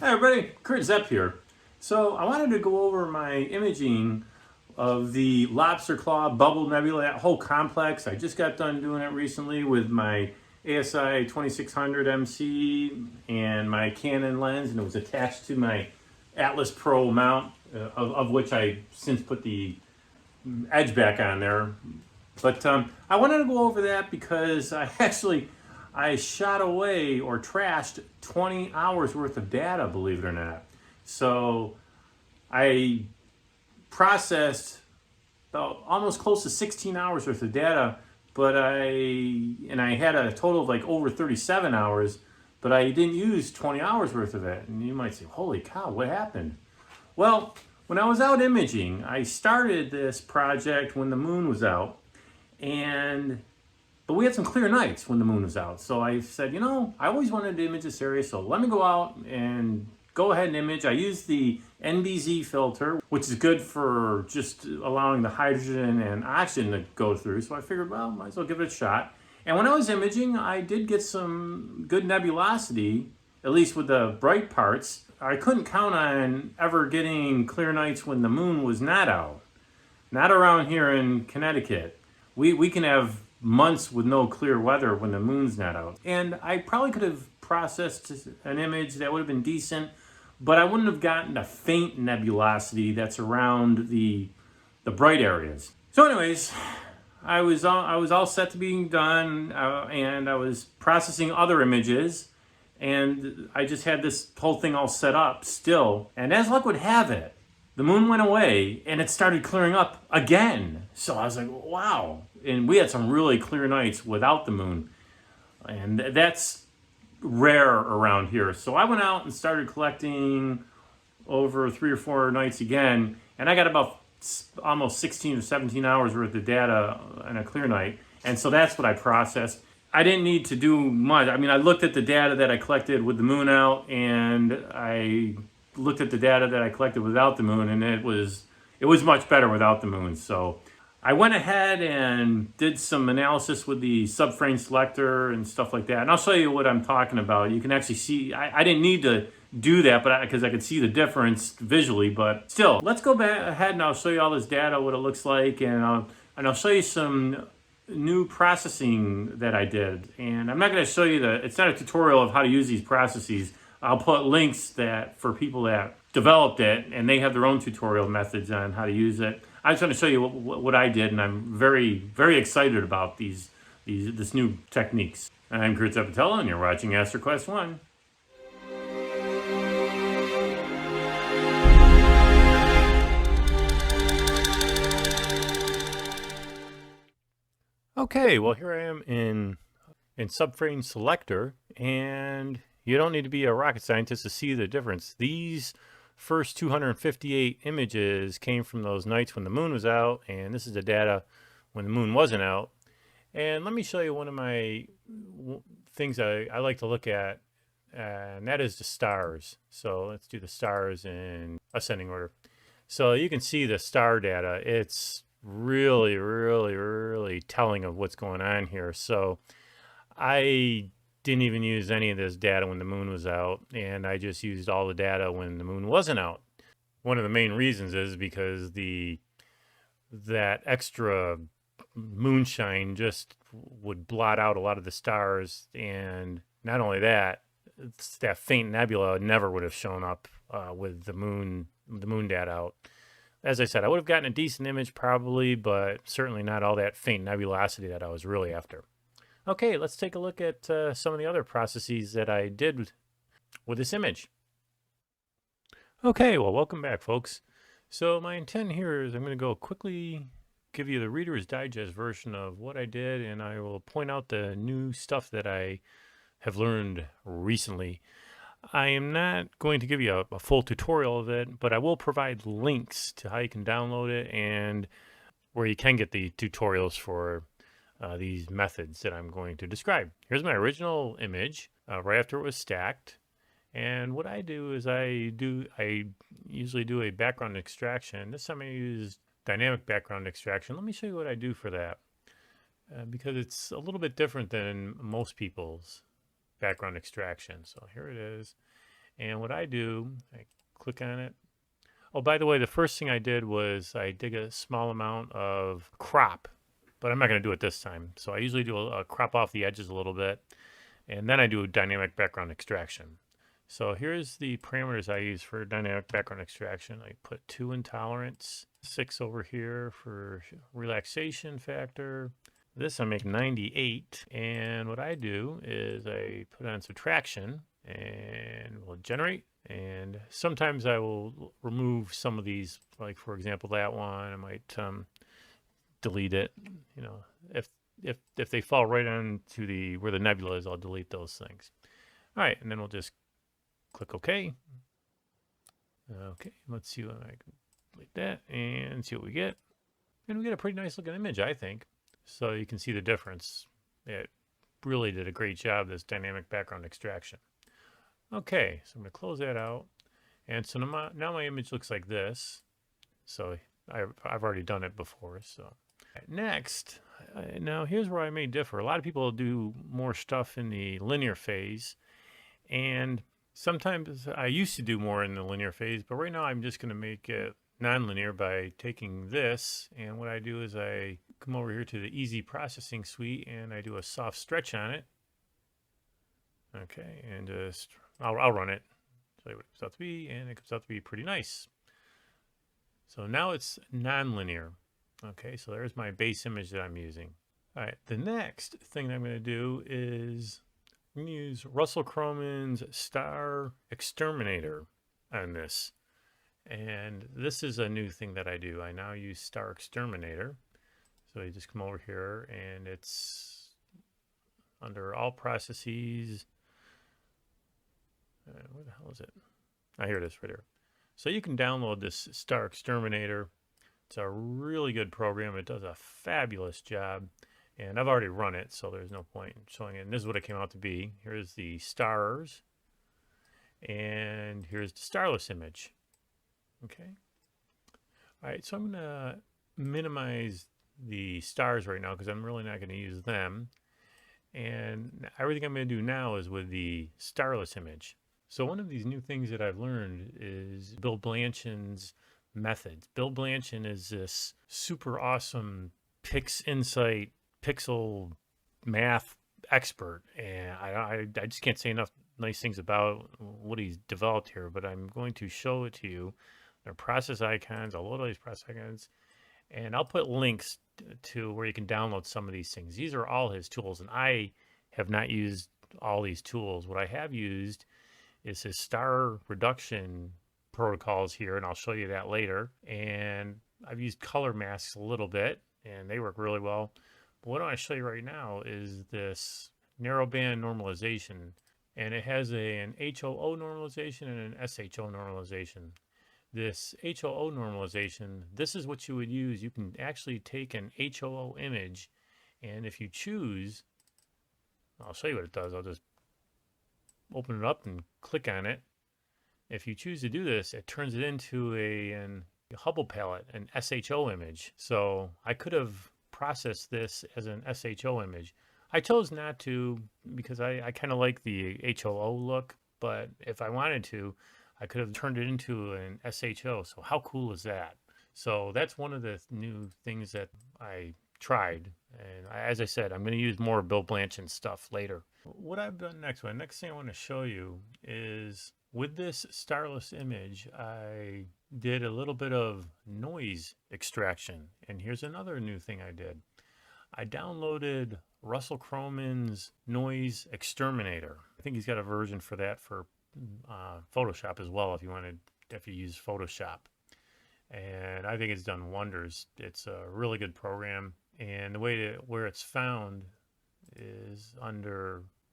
Hi everybody, Kurt Zepp here. So I wanted to go over my imaging of the Lobster Claw Bubble Nebula, that whole complex. I just got done doing it recently with my ASI 2600 MC and my Canon lens, and it was attached to my Atlas Pro mount, of which I since put the edge back on there. But I wanted to go over that because I shot away or trashed 20 hours worth of data, believe it or not. So I processed about almost close to 16 hours worth of data, but I had a total of like over 37 hours, but I didn't use 20 hours worth of it. And you might say, holy cow, what happened? Well, when I was out imaging, I started this project when the moon was out, but we had some clear nights when the moon was out. So I said, I always wanted to image this area, so let me go out and go ahead and image. I used the NBZ filter, which is good for just allowing the hydrogen and oxygen to go through. So I figured, well, might as well give it a shot. And when I was imaging, I did get some good nebulosity, at least with the bright parts. I couldn't count on ever getting clear nights when the moon was not out. Not around here in Connecticut. We can have months with no clear weather when the moon's not out. And I probably could have processed an image that would have been decent, but I wouldn't have gotten the faint nebulosity that's around the bright areas. So anyways, I was all set to being done, and I was processing other images, and I just had this whole thing all set up still. And as luck would have it, the moon went away and it started clearing up again. So I was like, wow. And we had some really clear nights without the moon. And that's rare around here. So I went out and started collecting over 3 or 4 nights again. And I got about almost 16 or 17 hours worth of data on a clear night. And so that's what I processed. I didn't need to do much. I mean, I looked at the data that I collected with the moon out, and I looked at the data that I collected without the moon, and it was much better without the moon. So I went ahead and did some analysis with the Subframe selector and stuff like that. And I'll show you what I'm talking about. You can actually see, I didn't need to do that, but because I could see the difference visually, but still, let's go back ahead and I'll show you all this data, what it looks like, and I'll show you some new processing that I did. And I'm not going to show you it's not a tutorial of how to use these processes. I'll put links that for people that developed it, and they have their own tutorial methods on how to use it. I just want to show you what I did, and I'm very, very excited about this new techniques. I'm Kurt Zepp, and you're watching AstroQuest 1. Okay, well here I am in Subframe Selector, and you don't need to be a rocket scientist to see the difference. These first 258 images came from those nights when the moon was out, and this is the data when the moon wasn't out. And let me show you one of my things I like to look at, and that is the stars. So let's do the stars in ascending order. So you can see the star data. It's really, really, really telling of what's going on here. So I didn't even use any of this data when the moon was out, and I just used all the data when the moon wasn't out. One of the main reasons is because that extra moonshine just would blot out a lot of the stars, and not only that, that faint nebula never would have shown up with the moon data out. As I said, I would have gotten a decent image probably, but certainly not all that faint nebulosity that I was really after. Okay, let's take a look at some of the other processes that I did with this image. Okay, well, welcome back, folks. So my intent here is I'm going to go quickly give you the Reader's Digest version of what I did, and I will point out the new stuff that I have learned recently. I am not going to give you a full tutorial of it, but I will provide links to how you can download it and where you can get the tutorials for these methods that I'm going to describe. Here's my original image right after it was stacked. And what I do is I usually do a background extraction. This time I use dynamic background extraction. Let me show you what I do for that because it's a little bit different than most people's background extraction. So here it is. And what I do, I click on it. Oh, by the way, the first thing I did was I dig a small amount of crop, but I'm not going to do it this time. So I usually do a crop off the edges a little bit, and then I do a dynamic background extraction. So here's the parameters I use for dynamic background extraction. I put 2 in tolerance, 6 over here for relaxation factor. This I make 98, and what I do is I put on subtraction, and we'll generate. And sometimes I will remove some of these, like for example that one. I might delete it. You know, if they fall right onto the where the nebula is, I'll delete those things. All right, and then we'll just click OK. Okay, let's see what I can delete that and see what we get. And we get a pretty nice looking image, I think. So you can see the difference. It really did a great job, this dynamic background extraction. Okay, so I'm going to close that out. And so now my image looks like this. So I've already done it before. So next, now here's where I may differ. A lot of people do more stuff in the linear phase. And sometimes I used to do more in the linear phase, but right now I'm just going to make it nonlinear by taking this, and what I do is I come over here to the easy processing suite and I do a soft stretch on it. Okay, and just I'll run it, show you what it comes out to be, and it comes out to be pretty nice. So now it's nonlinear. Okay, so there's my base image that I'm using. All right, the next thing that I'm going to do is I'm going to use Russell Cromin's Star Exterminator on this. And this is a new thing that I do. I now use Star Exterminator. So you just come over here and it's under all processes. Where the hell is it? Oh, here it is right here. So you can download this Star Exterminator. It's a really good program. It does a fabulous job. And I've already run it, so there's no point in showing it. And this is what it came out to be. Here's the stars. And here's the starless image. Okay. All right, so I'm going to minimize the stars right now because I'm really not going to use them. And everything I'm going to do now is with the starless image. So one of these new things that I've learned is Bill Blanchin's methods. Bill Blanchin is this super awesome PixInsight pixel math expert, and I just can't say enough nice things about what he's developed here, but I'm going to show it to you. There are process icons. I'll load all these process icons, and I'll put links to where you can download some of these things. These are all his tools, and I have not used all these tools. What I have used is his star reduction protocols here, and I'll show you that later. And I've used color masks a little bit, and they work really well. But what I want to show you right now is this narrowband normalization, and it has an HOO normalization and an SHO normalization. This HOO normalization, this is what you would use. You can actually take an HOO image, and if you choose, I'll show you what it does. I'll just open it up and click on it. If you choose to do this, it turns it into a Hubble palette, an SHO image. So I could have processed this as an SHO image. I chose not to because I kind of like the HOO look, but if I wanted to, I could have turned it into an SHO. So how cool is that? So that's one of the new things that I tried. And as I said, I'm going to use more Bill Blanchin stuff later. What I've done next thing I want to show you is with this starless image, I did a little bit of noise extraction. And here's another new thing I did. I downloaded Russell Cromin's Noise Exterminator. I think he's got a version for that for Photoshop as well if you use Photoshop. And I think it's done wonders. It's a really good program. And the way where it's found is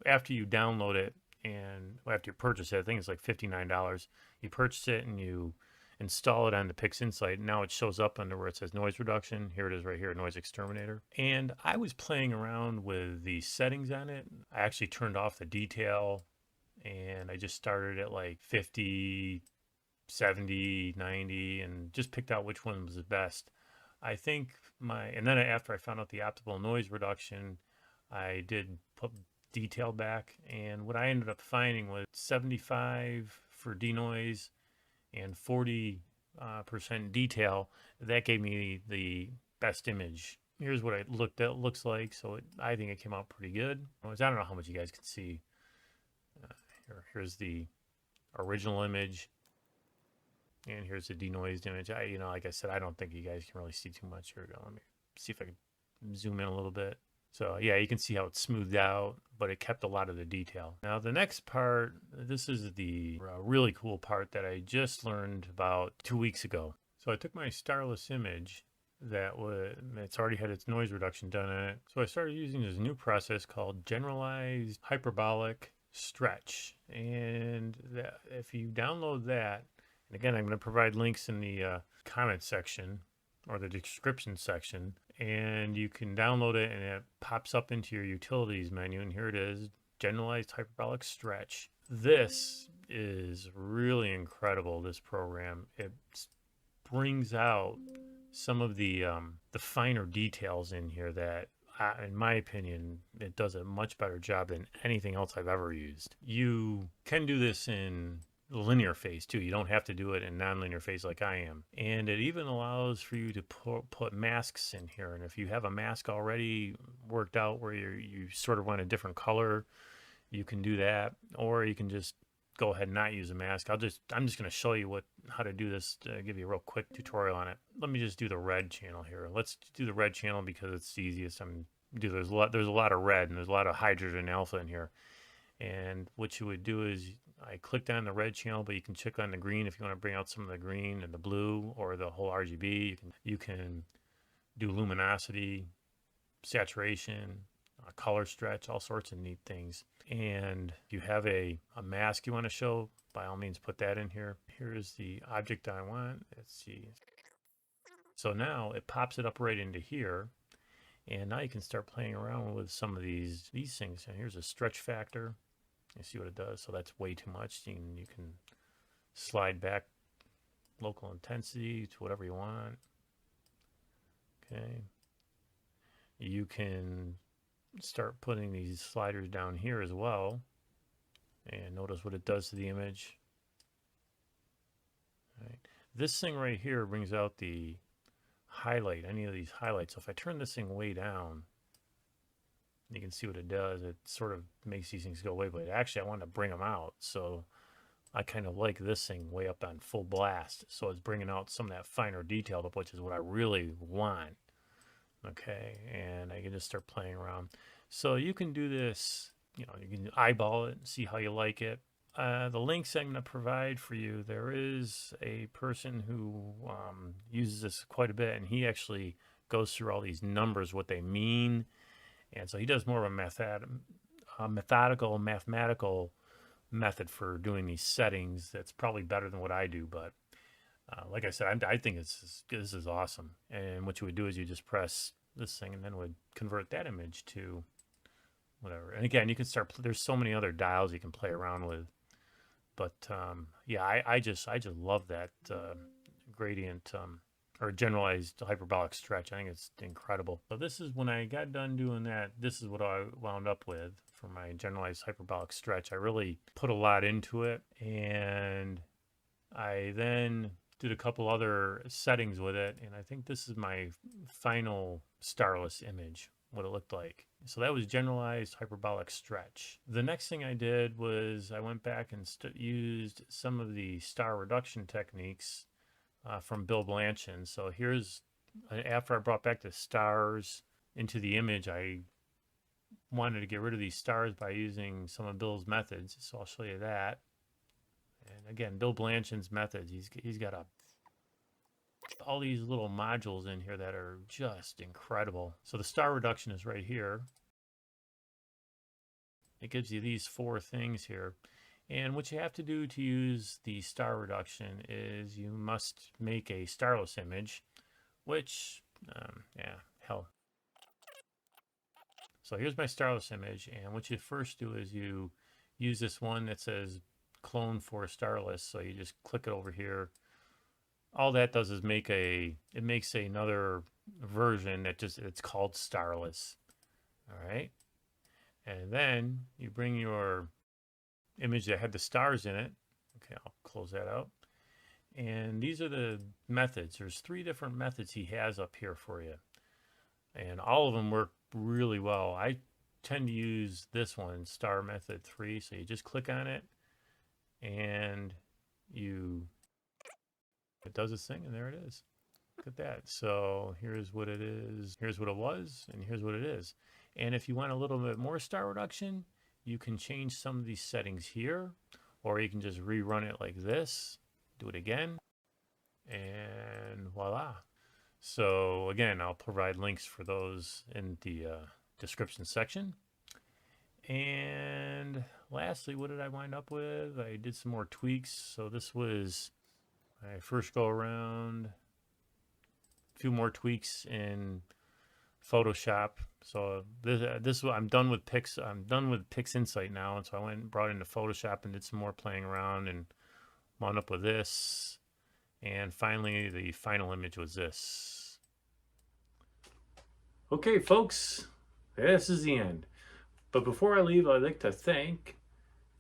after you download it and after you purchase it, I think it's like $59. You purchase it and you install it on the PixInsight. Now it shows up under where it says noise reduction. Here it is right here, noise exterminator. And I was playing around with the settings on it. I actually turned off the detail and I just started at like 50, 70, 90, and just picked out which one was the best. I think and then after I found out the optimal noise reduction, I did put detail back, and what I ended up finding was 75, for denoise and 40% detail, that gave me the best image. Here's what it looks like. So I think it came out pretty good. I don't know how much you guys can see. Here's the original image, and here's the denoised image. Like I said, I don't think you guys can really see too much. Here we go. Let me see if I can zoom in a little bit. So yeah, you can see how it's smoothed out, but it kept a lot of the detail. Now the next part, this is the really cool part that I just learned about 2 weeks ago. So I took my starless image it's already had its noise reduction done on it. So I started using this new process called Generalized Hyperbolic Stretch. And if you download that, and again, I'm going to provide links in the comment section or the description section, and you can download it and it pops up into your utilities menu, and here it is, Generalized Hyperbolic Stretch. This is really incredible, this program. It brings out some of the finer details in here that, in my opinion, it does a much better job than anything else I've ever used. You can do this in linear phase too. You don't have to do it in nonlinear phase like I am. And it even allows for you to put masks in here. And if you have a mask already worked out where you sort of want a different color, you can do that. Or you can just go ahead and not use a mask. I'm just going to show you how to do this, to give you a real quick tutorial on it. Let me just do the red channel here. Let's do the red channel because it's the easiest. There's a lot of red, and there's a lot of hydrogen alpha in here. And what you would do is, I clicked on the red channel, but you can check on the green if you want to bring out some of the green and the blue or the whole RGB. You can do luminosity, saturation, color stretch, all sorts of neat things. And if you have a mask you want to show, by all means put that in here. Here's the object I want. Let's see. So now it pops it up right into here. And now you can start playing around with some of these things. And here's a stretch factor. You see what it does. So that's way too much. You can slide back local intensity to whatever you want. Okay. You can start putting these sliders down here as well. And notice what it does to the image. All right. This thing right here brings out the highlight, any of these highlights. So if I turn this thing way down, you can see what it does. It sort of makes these things go away, but actually I want to bring them out. So I kind of like this thing way up on full blast. So it's bringing out some of that finer detail, which is what I really want. Okay, and I can just start playing around. So you can do this, you can eyeball it and see how you like it. The links I'm going to provide for you, there is a person who uses this quite a bit, and he actually goes through all these numbers, what they mean. And so he does more of a methodical, mathematical method for doing these settings. That's probably better than what I do, but like I said, I think this is awesome. And what you would do is you just press this thing and then would convert that image to whatever. And again, you can start, there's so many other dials you can play around with. But yeah, I just love that gradient or generalized hyperbolic stretch. I think it's incredible. So this is when I got done doing that, this is what I wound up with for my generalized hyperbolic stretch. I really put a lot into it, and I then did a couple other settings with it, and I think this is my final starless image, what it looked like. So that was generalized hyperbolic stretch. The next thing I did was I went back and used some of the star reduction techniques from Bill Blanchard. So here's, after I brought back the stars into the image, I wanted to get rid of these stars by using some of Bill's methods. So I'll show you that. And again, Bill Blanchard's methods, he's got all these little modules in here that are just incredible. So the star reduction is right here. It gives you these 4 things here. And what you have to do to use the star reduction is you must make a starless image, which, yeah, hell. So here's my starless image, and what you first do is you use this one that says clone for starless. So you just click it over here. All that does is it makes another version it's called starless. All right. And then you bring your image that had the stars in it. Okay, I'll close that out. And these are the methods. There's 3 different methods he has up here for you. And all of them work really well. I tend to use this one, star method 3. So you just click on it and it does its thing, and there it is. Look at that. So here's what it is, here's what it was, and here's what it is. And if you want a little bit more star reduction, you can change some of these settings here, or you can just rerun it like this, do it again, and voila. So again, I'll provide links for those in the description section. And lastly, what did I wind up with? I did some more tweaks. So this was my first go around. A few more tweaks in Photoshop. So this I'm done with Pix. I'm done with Pix Insight now, and so I went and brought it into Photoshop and did some more playing around and wound up with this. And finally, the final image was this. Okay, folks, this is the end. But before I leave, I'd like to thank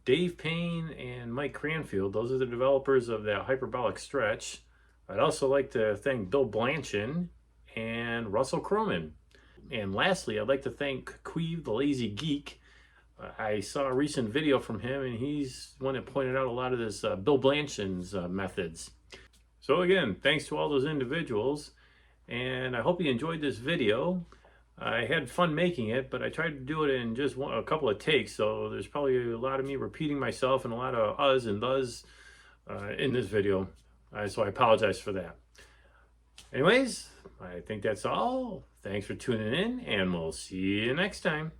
Dave Payne and Mike Cranfield. Those are the developers of that hyperbolic stretch. I'd also like to thank Bill Blanchin and Russell Cromin. And lastly, I'd like to thank Queeve the Lazy Geek. I saw a recent video from him, and he's the one that pointed out a lot of this Bill Blanchin's methods. So again, thanks to all those individuals, and I hope you enjoyed this video. I had fun making it, but I tried to do it in just a couple of takes, so there's probably a lot of me repeating myself and a lot of uhs and thus in this video, so I apologize for that. Anyways, I think that's all. Thanks for tuning in, and we'll see you next time.